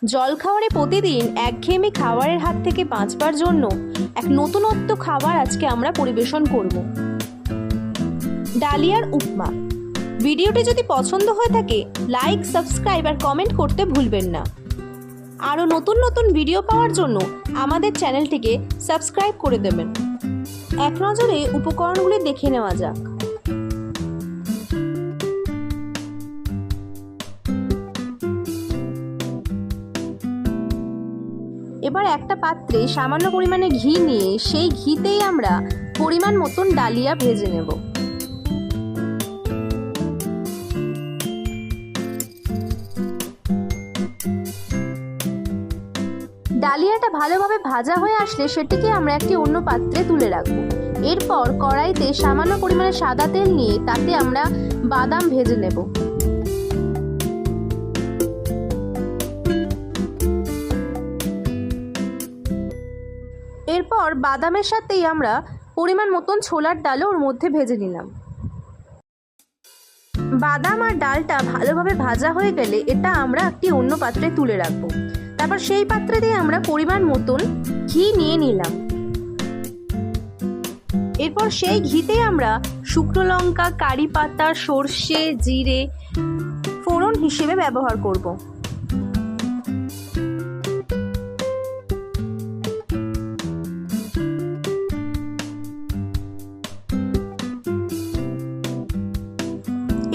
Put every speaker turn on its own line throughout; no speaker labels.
জলখাবারে প্রতিদিন একঘেয়েমি খাবারের হাত থেকে বাঁচবার জন্য এক নতুনত্ব খাবার আজকে আমরা পরিবেশন করব। ডালিয়ার উপমা। ভিডিওটি যদি পছন্দ হয়ে থাকে লাইক, সাবস্ক্রাইব আর কমেন্ট করতে ভুলবেন না। আরও নতুন নতুন ভিডিও পাওয়ার জন্য আমাদের চ্যানেলটিকে সাবস্ক্রাইব করে দেবেন। এক নজরে উপকরণগুলি দেখে নেওয়া যাক। এবার একটা পাত্রে সামান্য পরিমাণে ঘি নিয়ে সেই ঘিতেই আমরা পরিমাণ মতন ডালিয়া ভেজে নেব। ডালিয়াটা ভালোভাবে ভাজা হয়ে আসলে সেটিকে আমরা একটি অন্য পাত্রে তুলে রাখব। এরপর কড়াইতে সামান্য পরিমাণে সাদা তেল নিয়ে তাতে আমরা বাদাম ভেজে নেব। এরপর বাদামের সাথেই আমরা পরিমাণ মতন ছোলার ডালও ওর মধ্যে ভেজে নিলাম। বাদাম আর ডালটা ভালোভাবে ভাজা হয়ে গেলে এটা আমরা একটি অন্য পাত্রে তুলে রাখবো। তারপর সেই পাত্রে দিয়ে আমরা পরিমাণ মতন ঘি নিয়ে নিলাম। এরপর সেই ঘিতে আমরা শুকনো লঙ্কা, কারি পাতা, সর্ষে, জিরে ফোড়ন হিসেবে ব্যবহার করব।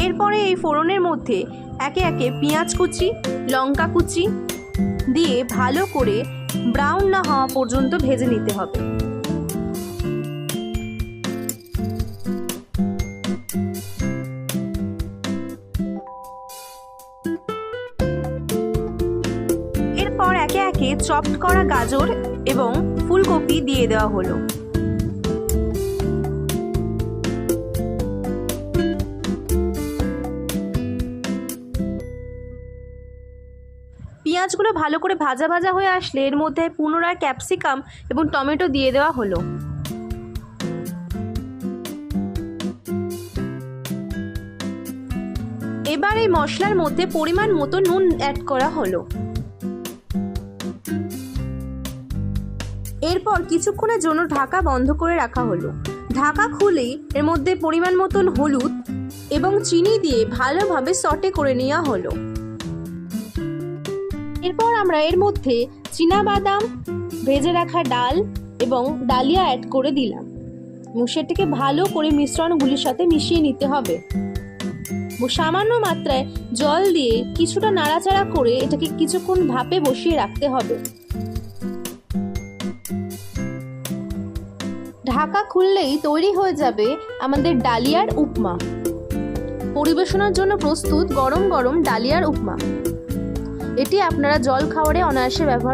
এরপরে এই ফোড়নের মধ্যে একে একে পেঁয়াজ কুচি, লঙ্কা কুচি দিয়ে ভালো করে ব্রাউন না হওয়া পর্যন্ত ভেজে নিতে হবে। এরপর একে একে চপড করা গাজর এবং ফুলকপি দিয়ে দেওয়া হলো। পেঁয়াজগুলো ভালো করে ভাজা ভাজা হয়ে আসলে এর মধ্যে পুনরায় ক্যাপসিকাম এবং টমেটো দিয়ে দেওয়া হলো। এবার এই মশলার মধ্যে পরিমাণ মতো নুন অ্যাড করা হলো। এরপর কিছুক্ষণের জন্য ঢাকা বন্ধ করে রাখা হলো। ঢাকা খুলেই এর মধ্যে পরিমাণ মতন হলুদ এবং চিনি দিয়ে ভালোভাবে সটে করে নেওয়া হলো। এরপর আমরা এর মধ্যে চীনাবাদাম, ভেজে রাখা ডাল এবং ডালিয়া অ্যাড করে দিলাম এবং সেটাকে ভালো করে মিশ্রণগুলির সাথে মিশিয়ে নিতে হবে। সামান্য মাত্রায় জল দিয়ে কিছুটা নাড়াচাড়া করে এটাকে কিছুক্ষণ ভাপে বসিয়ে রাখতে হবে। ঢাকা খুললেই তৈরি হয়ে যাবে আমাদের ডালিয়ার উপমা। পরিবেশনের জন্য প্রস্তুত গরম গরম ডালিয়ার উপমা। এটি আপনারা জল খাবারে অনায়াসে ব্যবহার